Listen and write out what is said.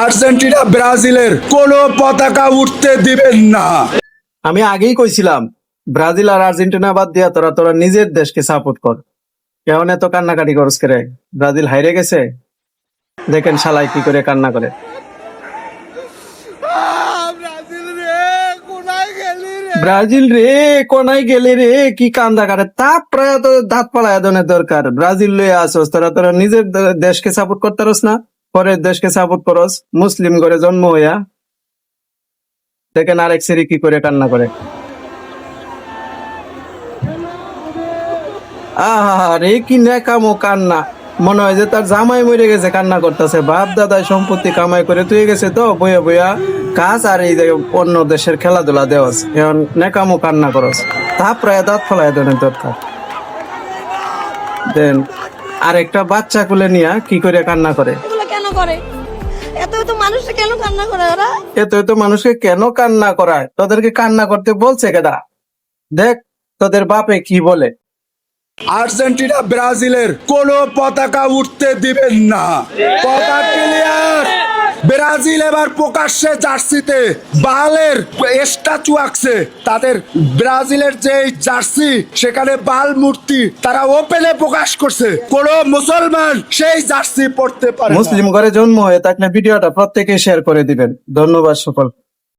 Argentina ব্রাজিলের কোনো পতাকা উঠতে দিবেন না। আমি আগেই কইছিলাম ব্রাজিল আর আর্জেন্টিনা বাদ দিয়া তোরা তোরা নিজের দেশকে সাপোর্ট কর। কেমন এত কান্নাকাটি করস করে? ব্রাজিল হাইরে গেছে, দেখেন শালাই কি করে কান্না করে। ব্রাজিল রে কোনায় গেলে রে, কি কান্দা করে, তারপরে তো দাঁত পালায় দনের দরকার। ব্রাজিল লয়ে আসস, তোরা তোরা নিজের দেশকে সাপোর্ট করতারস না, পরের দেশকে সাপোর্ট করস। মুসলিম করে জন্ম হইয়া দেখেন আরেক সেরি কি করে কান্না করে। আরে কি নেকামো কান্না, মনে হয় যে তার জামাই মরে গেছে, কান্না করতেছে। বাপ দাদায় সম্পত্তি কামাই করে তুই গেছে তো বইয়া বইয়া কাজ, আর এই যে অন্য দেশের খেলাধুলা দেওয়াস, এখন নেকামো কান্না করস। তারপরে দাঁত ফলাই দেনের দরকার। দেন আরেকটা বাচ্চা কুলে নিয়া কি করে কান্না করে। এগুলো কেন করে? এত মানুষটা কেন কান্না করে ওরা? এত মানুষকে কেন কান্না করায়? তোদেরকে কান্না করতে বলছে কেডা? দেখ তোদের বাপে কি বলে। আর্জেন্টিনা ব্রাজিলের কোনো পতাকা উঠতে দিবেন না। কথা ক্লিয়ার। ব্রাজিল এবার প্রকাশ্যে জার্সিতে বালের স্ট্যাচু আঁকছে। তাদের ব্রাজিলের যে জার্সি, সেখানে বাল মূর্তি তারা ওপেনে প্রকাশ করছে। কোন মুসলমান সেই জার্সি পড়তে পারে না। মুসলিম ঘরে জন্ম হয়ে থাকলে ভিডিওটা প্রত্যেকে শেয়ার করে দিবেন। ধন্যবাদ সকল।